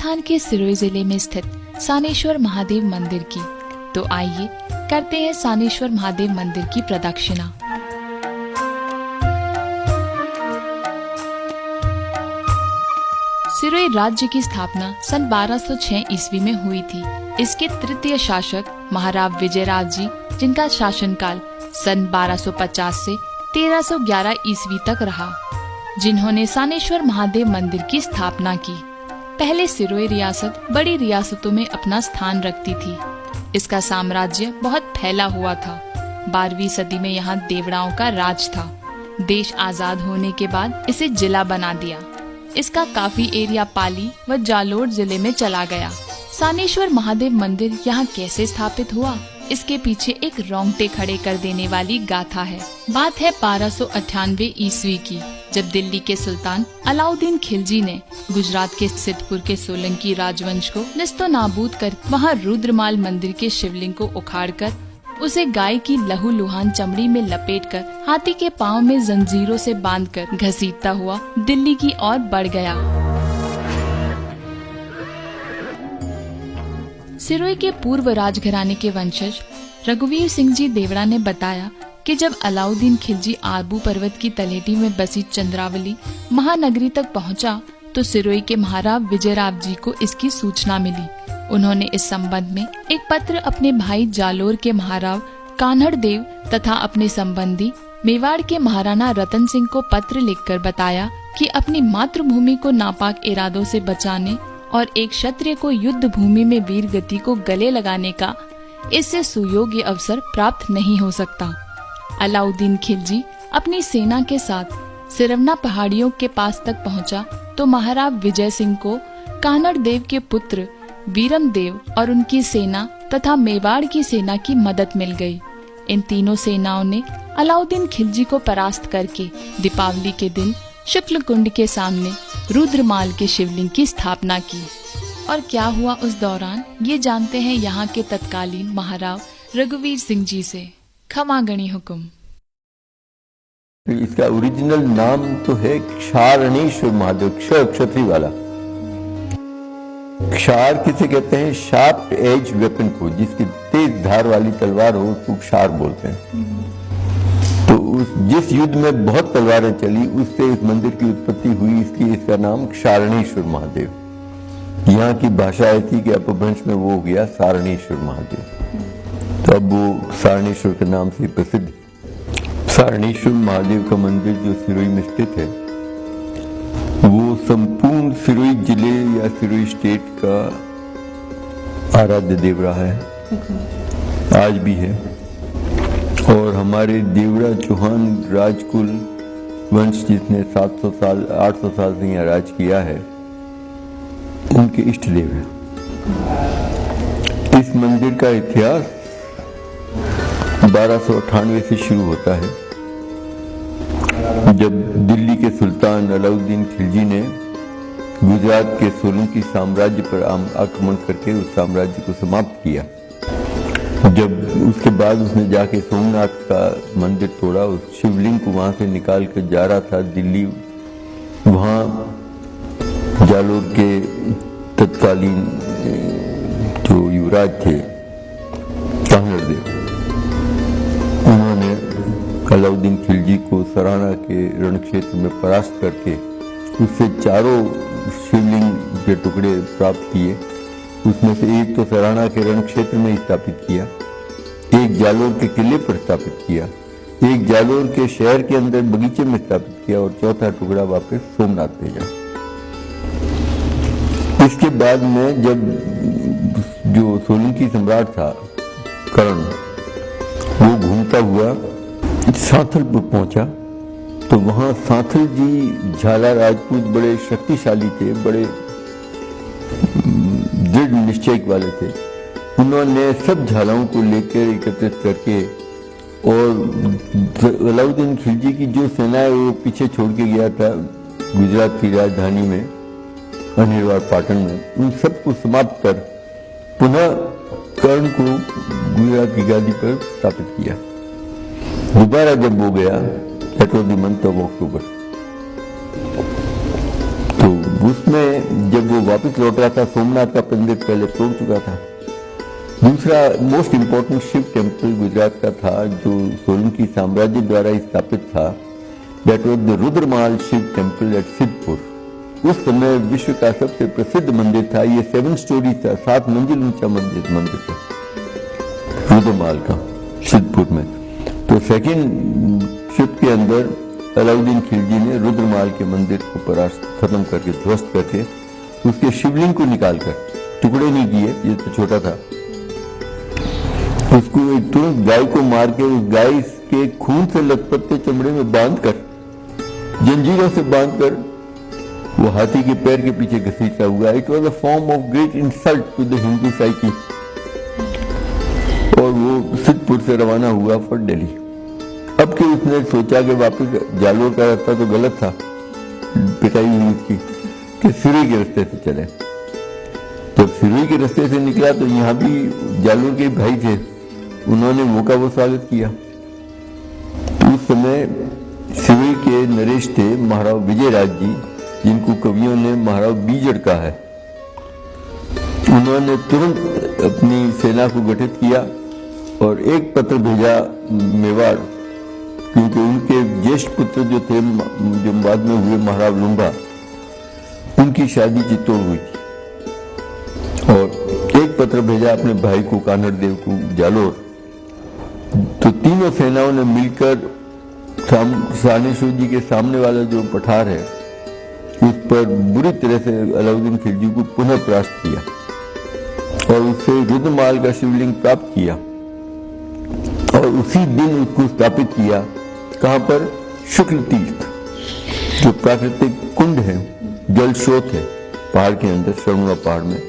राजस्थान के सिरोही जिले में स्थित सानेश्वर महादेव मंदिर की। तो आइए करते हैं सानेश्वर महादेव मंदिर की प्रदक्षिणा। सिरोही राज्य की स्थापना सन 1206 ईस्वी में हुई थी। इसके तृतीय शासक महाराव विजयराज जी, जिनका शासनकाल सन 1250 से 1311 ईस्वी तक रहा, जिन्होंने सानेश्वर महादेव मंदिर की स्थापना की। पहले सिरोही रियासत बड़ी रियासतों में अपना स्थान रखती थी। इसका साम्राज्य बहुत फैला हुआ था। 12वीं सदी में यहाँ देवड़ाओं का राज था। देश आजाद होने के बाद इसे जिला बना दिया। इसका काफी एरिया पाली व जालोर जिले में चला गया। सानेश्वर महादेव मंदिर यहाँ कैसे स्थापित हुआ, इसके पीछे एक रोंगटे खड़े कर देने वाली गाथा है। बात है 1298 ईस्वी की, जब दिल्ली के सुल्तान अलाउद्दीन खिलजी ने गुजरात के सिद्धपुर के सोलंकी राजवंश को निस्तो नाबूद कर वहाँ रुद्रमाल मंदिर के शिवलिंग को उखाड़कर उसे गाय की लहूलुहान चमड़ी में लपेटकर हाथी के पाँव में जंजीरों से बांधकर घसीटता हुआ दिल्ली की ओर बढ़ गया। सिरोही के पूर्व राजघराने के वंशज रघुवीर सिंह जी देवड़ा ने बताया कि जब अलाउद्दीन खिलजी आबू पर्वत की तलेटी में बसी चंद्रावली महानगरी तक पहुंचा, तो सिरोही के महाराव विजयराव जी को इसकी सूचना मिली। उन्होंने इस संबंध में एक पत्र अपने भाई जालोर के महाराव कान्हड़ देव तथा अपने संबंधी मेवाड़ के महाराणा रतन सिंह को पत्र लिखकर बताया कि अपनी मातृभूमि को नापाक इरादों से बचाने और एक क्षत्रिय को युद्ध भूमि में वीर गति को गले लगाने का इससे सुयोग्य अवसर प्राप्त नहीं हो सकता। अलाउद्दीन खिलजी अपनी सेना के साथ सिरवना पहाड़ियों के पास तक पहुंचा, तो महाराव विजय सिंह को कान्हड़ देव के पुत्र वीरम देव और उनकी सेना तथा मेवाड़ की सेना की मदद मिल गई। इन तीनों सेनाओं ने अलाउद्दीन खिलजी को परास्त करके दीपावली के दिन शुक्ल कुंड के सामने रुद्रमाल के शिवलिंग की स्थापना की। और क्या हुआ उस दौरान, ये जानते हैं यहाँ के तत्कालीन महाराव रघुवीर सिंह जी से। खमागणी हुकुम। इसका ओरिजिनल नाम तो है क्षारणेश्वर महादेव, क्षत्रिय वाला। क्षार किसे कहते हैं? शार्प एज वेपन को, जिसकी तेज धार वाली तलवार हो उसको क्षार बोलते हैं। तो जिस युद्ध में बहुत तलवारें चली, उससे इस मंदिर की उत्पत्ति हुई, इसलिए इसका नाम क्षारणेश्वर महादेव। यहाँ की भाषा ऐसी कि अपभ्रंश में वो हो गया सारणेश्वर महादेव। तो अब वो सारणेश्वर के नाम से प्रसिद्ध। सारणेश्वर महादेव का मंदिर जो सिरोही में स्थित है, वो संपूर्ण सिरोही जिले या सिरोही स्टेट का आराध्य देवरा है, आज भी है। और हमारे देवरा चौहान राजकुल वंश, जिसने 700 साल 800 साल से यहाँ राज किया है, उनके इष्ट देव है। इस मंदिर का इतिहास 1298 से शुरू होता है, जब दिल्ली के सुल्तान अलाउद्दीन खिलजी ने गुजरात के सोलंकी साम्राज्य पर आक्रमण करके उस साम्राज्य को समाप्त किया। जब उसके बाद उसने जाके सोमनाथ का मंदिर तोड़ा, उस शिवलिंग को वहां से निकाल कर जा रहा था दिल्ली। वहां जालोर के तत्कालीन जो युवराज थे कान्हड़ देव, उन्होंने अलाउद्दीन खिलजी को सराहना के रण क्षेत्र में परास्त करके उससे 4 शिवलिंग के टुकड़े प्राप्त किए। उसमें से एक तो सराहना के रण क्षेत्र में स्थापित किया, एक जालोर के किले पर स्थापित किया, एक जालोर के शहर के अंदर बगीचे में स्थापित किया, और चौथा टुकड़ा वापस सोमनाथ भेजा। इसके बाद में जब जो सोलंकी सम्राट था कर्ण, वो घूमता हुआ सांथलपुर पहुंचा, तो वहां सांथल जी झाला राजपूत बड़े शक्तिशाली थे, बड़े दृढ़ निश्चय वाले थे। उन्होंने सब झालाओं को लेकर एकत्रित करके, और अलाउद्दीन खिलजी की जो सेना है वो पीछे छोड़ के गया था गुजरात की राजधानी में अनिर्वाड़ पाटन में, उन सबको समाप्त कर पुनः कर्ण को गुजरात की गादी पर स्थापित किया। दोबारा जब वो गया, that was the month of October, तो उसमें जब वो वापस लौट रहा था, सोमनाथ का मंदिर पहले तोड़ चुका था। दूसरा most important Shiva temple Gujarat का था जो सोलंकी साम्राज्य द्वारा स्थापित था, that was the Rudramal Shiva temple at Siddhpur. उस समय विश्व का सबसे प्रसिद्ध मंदिर था। ये 7 स्टोरी था, 7 मंजिल ऊंचा मंदिर था रुद्रमाल का सिद्धपुर में। तो सेकेंड शिप के अंदर अलाउद्दीन खिलजी ने रुद्रमाल के मंदिर को परास्त खत्म करके, ध्वस्त करके, उसके शिवलिंग को निकालकर, टुकड़े नहीं किए, ये तो छोटा था, उसको एक तुरंत गाय को मार के उस गाय के खून से लथपथते चमड़े में बांधकर, जंजीरों से बांधकर वो हाथी के पैर के पीछे घसीटा हुआ। It was a form of great insult to the Hindu psyche. और वो सिद्धपुर से रवाना हुआ फॉर दिल्ली। अब कि उसने सोचा कि वापस जालोर का रास्ता तो गलत था, पिटाई हुई उसकी, कि सिरोही के रास्ते से चले। तो सिरोही के रास्ते से निकला तो यहाँ भी जालोर के भाई थे, उन्होंने वो का वो स्वागत किया। उस समय सिरोही के नरेश थे महाराव विजयराज जी, जिनको कवियों ने महाराव बीजड़ कहा है। उन्होंने तुरंत अपनी सेना को गठित किया और एक पत्र भेजा मेवाड़, क्योंकि उनके ज्येष्ठ पुत्र जो थे, जो बाद में हुए महाराव लुम्बा, उनकी शादी चित्तौड़ हुई थी। और एक पत्र भेजा अपने भाई को, कान्हड़ देव को, जालोर। तो तीनों सेनाओं ने मिलकर सानेश्वर जी के सामने वाला जो पठार है, उस पर बुरी तरह से अलाउद्दीन खिलजी को पुनः परास्त किया और उससे रुद्रमाल का शिवलिंग प्राप्त किया और उसी दिन उसको स्थापित किया। कहां पर? शुक्ल तीर्थ, जो प्राकृतिक कुंड है, जल स्रोत है पहाड़ के अंदर, शर्मुआ पहाड़ में,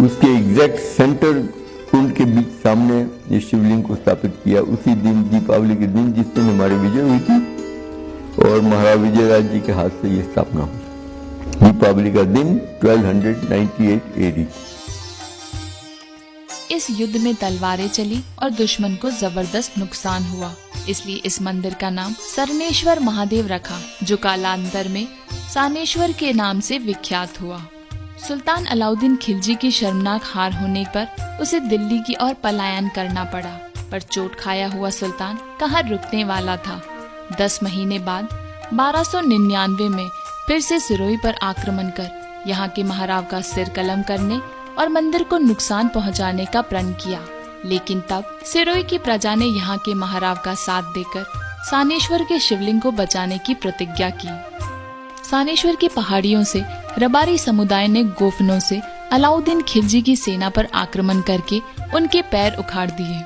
उसके एग्जैक्ट सेंटर कुंड के बीच सामने ये शिवलिंग को स्थापित किया। उसी दिन, दीपावली के दिन, जिस दिन हमारी विजय हुई थी और महाराज विजयराज जी के हाथ से ये स्थापना हुई। दीपावली का दिन 1298 एडी। इस युद्ध में तलवारें चली और दुश्मन को जबरदस्त नुकसान हुआ, इसलिए इस मंदिर का नाम सरनेश्वर महादेव रखा, जो कालांतर में सानेश्वर के नाम से विख्यात हुआ। सुल्तान अलाउद्दीन खिलजी की शर्मनाक हार होने पर उसे दिल्ली की ओर पलायन करना पड़ा, पर चोट खाया हुआ सुल्तान कहाँ रुकने वाला था। 10 महीने बाद 1299 में फिर से सिरोही पर आक्रमण कर यहाँ के महाराव का सिर कलम करने और मंदिर को नुकसान पहुँचाने का प्रण किया। लेकिन तब सिरोही की प्रजा ने यहाँ के महाराव का साथ देकर सानेश्वर के शिवलिंग को बचाने की प्रतिज्ञा की। सानेश्वर की पहाड़ियों से रबारी समुदाय ने गोफनों से अलाउद्दीन खिलजी की सेना पर आक्रमण करके उनके पैर उखाड़ दिए।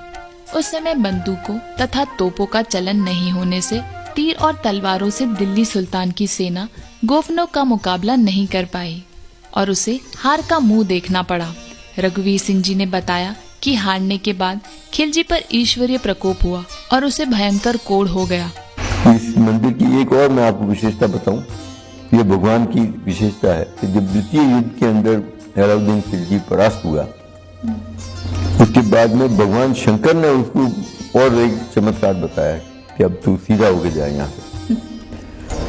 उस समय बंदूकों तथा तोपों का चलन नहीं होने से तीर और तलवारों से दिल्ली सुल्तान की सेना गोफनों का मुकाबला नहीं कर पाई और उसे हार का मुंह देखना पड़ा। रघुवीर सिंह जी ने बताया कि हारने के बाद खिलजी पर ईश्वरीय प्रकोप हुआ और उसे भयंकर कोढ़ हो गया। इस मंदिर की एक और मैं आपको विशेषता बताऊं, ये भगवान की विशेषता है कि जब द्वितीय युद्ध के अंदर अलाउद्दीन खिलजी परास्त हुआ, उसके बाद में भगवान शंकर ने उसको और एक चमत्कार बताया कि अब तू सीधा होके जाए यहाँ से।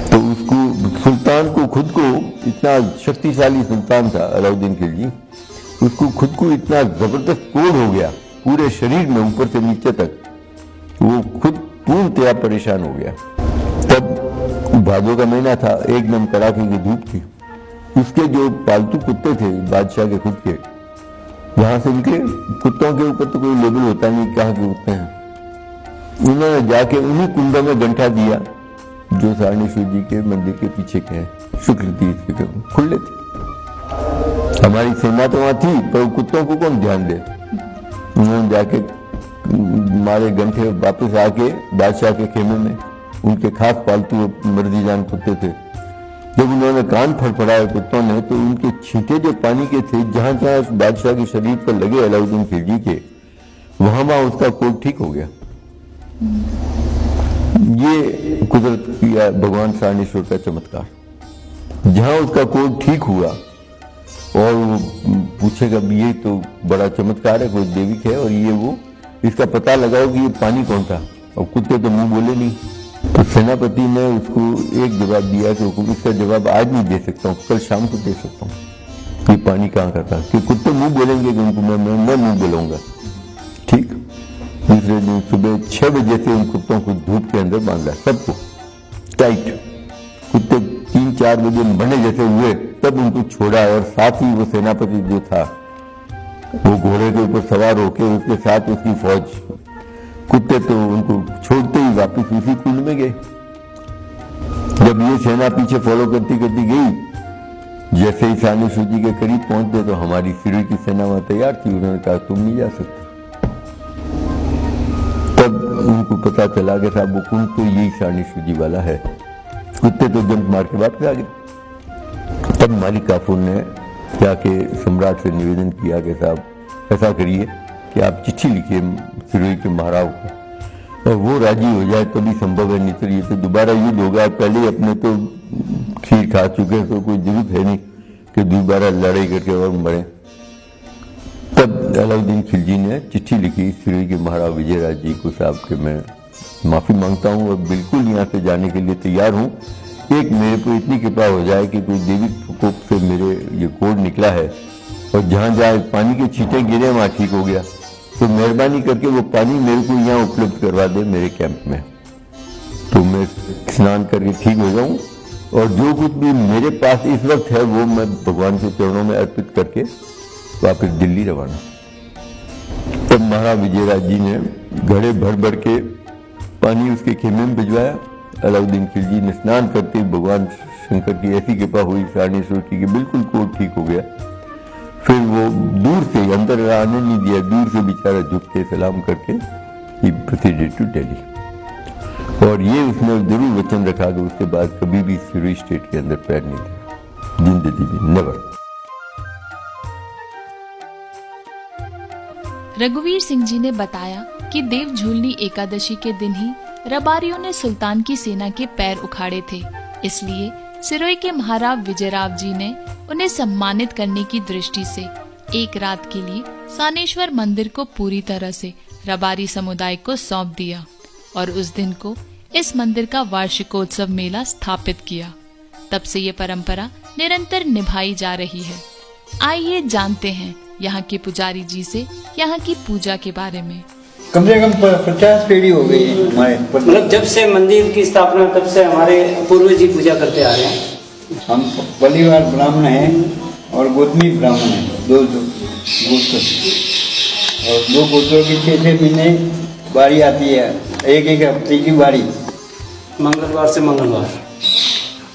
तो उसको, सुल्तान को खुद को, इतना शक्तिशाली सुल्तान था अलाउद्दीन खिलजी, उसको खुद को इतना जबरदस्त कोढ़ हो गया पूरे शरीर में ऊपर से नीचे तक, वो खुद पूर्णतया परेशान हो गया। तब भादों का महीना था, एकदम कड़ाके की धूप थी। उसके जो पालतू कुत्ते थे बादशाह के खुद के, वहां से निकले। कुत्तों के ऊपर तो कोई लेबल होता नहीं कहाँ के कुत्ते हैं। उन्होंने जाके उन्हीं कुंडों में गंठा दिया जो सारनेश्वर जी के मंदिर के पीछे के हैं, शुक्ल तीर्थ के खुले थे। हमारी सेना तो वहां थी, पर कुत्तों को कौन ध्यान दे। उन्होंने जाके मारे गंठे, वापस आके बादशाह के खेमे में, उनके खास पालतू मर्जीजान कुत्ते थे, जब उन्होंने कान फड़फड़ाए कुत्तों ने, तो उनके छींटे जो पानी के थे, जहां जहां बादशाह के शरीर पर लगे अलाउद्दीन खिलजी के, वहां वहां उसका कोढ़ ठीक हो गया। ये कुदरत किया भगवान सारनेश्वर का चमत्कार। जहां उसका कोढ़ ठीक हुआ और वो पूछेगा भी ये तो बड़ा चमत्कार है, कोई देविक है, और ये वो, इसका पता लगाओ कि ये पानी कौन था, और कुत्ते तो मुंह बोले नहीं। तो सेनापति ने उसको एक जवाब दिया कि हुकुम, इसका जवाब आज नहीं दे सकता हूँ, कल शाम को दे सकता हूँ। ये पानी कहाँ का था कि कुत्ते मुंह बोलेंगे कि उनको मैं मुंह बोलूंगा। ठीक, दूसरे दिन सुबह 6 बजे से उन कुत्तों को धूप के अंदर बांधा, सबको टाइट। कुत्ते 3-4 बजे मरने जैसे हुए तब उनको छोड़ा, और साथ ही वो सेनापति जो था वो घोड़े के ऊपर सवार होकर उसके साथ उसकी फौज। कुत्ते तो उनको छोड़ते ही वापस उसी कुंड में गए। जब ये सेना पीछे फॉलो करती करती गई, जैसे ही सानेश्वर जी के करीब पहुंचते तो हमारी सिरोही की सेना वहां तैयार थी। उन्होंने कहा तुम नहीं जा सकते। तब उनको पता चला कि साहब वो कुंड तो यही सानेश्वर जी वाला है। कुत्ते तो जंप मार के वापस आ गए। तब मालिक काफूर ने जाके सम्राट से निवेदन किया कि साहब ऐसा करिए कि आप चिट्ठी लिखिए सिरोही के महाराव को, और वो राजी हो जाए तभी संभव है, नहीं तो ये तो दोबारा युद्ध होगा। पहले अपने तो खीर खा चुके हैं तो कोई जरूरत है नहीं कि दोबारा लड़ाई करके और मरे। तब अलाउद्दीन खिलजी ने चिट्ठी लिखी सिरोही के महाराव विजयराज जी को, साहब के मैं माफी मांगता हूँ और बिल्कुल यहाँ से जाने के लिए तैयार हूँ। एक मेरे को इतनी कृपा हो जाए कि कोई देवी प्रकोप से मेरे ये कोड निकला है और जहाँ जहाँ पानी के छींटे गिरे वहाँ ठीक हो गया, तो मेहरबानी करके वो पानी मेरे को यहाँ उपलब्ध करवा दे मेरे कैंप में, तो मैं स्नान करके ठीक हो जाऊं और जो कुछ भी मेरे पास इस वक्त है वो मैं भगवान के चरणों में अर्पित करके वापस दिल्ली रवाना। तब महाराज विजयराज जी ने घड़े भर भर के पानी उसके खेमे में भिजवाया। अलाउद्दीन खिलजी ने स्नान करते भगवान शंकर की ऐसी कृपा हुई सानेश्वर की कि बिल्कुल कोट ठीक हो गया। फिर वो दूर से, अंदर आने नहीं दिया, दूर से बेचारा झुक के सलाम करके ही प्रोसीडेड टू दिल्ली। और ये उसने जरूर वचन रखा कि उसके बाद कभी भी सिरोही स्टेट के अंदर पैर नहीं दिया, जिंदगी में नेवर। रघुवीर सिंह जी ने बताया कि देव झूलनी एकादशी के दिन ही रबारियों ने सुल्तान की सेना के पैर उखाड़े थे, इसलिए सिरोही के महाराव विजयराव जी ने उन्हें सम्मानित करने की दृष्टि से एक रात के लिए सानेश्वर मंदिर को पूरी तरह से रबारी समुदाय को सौंप दिया और उस दिन को इस मंदिर का वार्षिकोत्सव मेला स्थापित किया। तब से ये परंपरा निरंतर निभाई जा रही है। आइए जानते हैं यहाँ के पुजारी जी से यहाँ की पूजा के बारे में। कम से कम 50 पीढ़ी हो गई है हमारे, मतलब जब से मंदिर की स्थापना तब से हमारे पूर्वज जी पूजा करते आ रहे हैं। हम परिवार ब्राह्मण हैं और गोतमी ब्राह्मण हैं, दो गोत्र, और 2 गोत्रों की 6 महीने बारी आती है, एक हफ्ते की बारी, मंगलवार से मंगलवार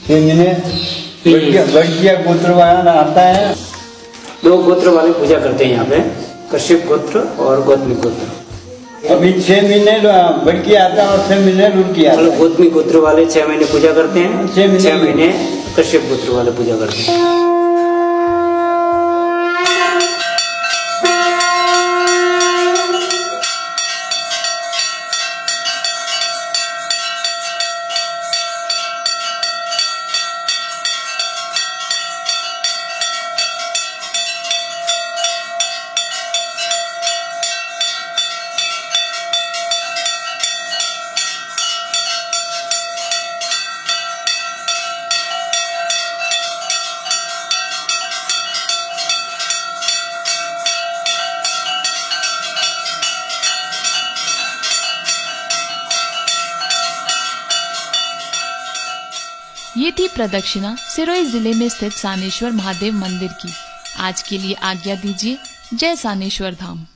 6 महीने लड़किया गोत्र वाला आता है। 2 गोत्र वाले पूजा करते हैं यहाँ पे, कश्यप गोत्र और गौतमी गोत्र। अभी 6 महीने लड़की आता है और 6 महीने लुड़की आता है। गौतमी गोत्र वाले 6 महीने पूजा करते हैं, 6 महीने कश्यप गोत्र वाले पूजा करते हैं। ये थी प्रदक्षिणा सिरोही जिले में स्थित सानेश्वर महादेव मंदिर की। आज के लिए आज्ञा दीजिए। जय सानेश्वर धाम।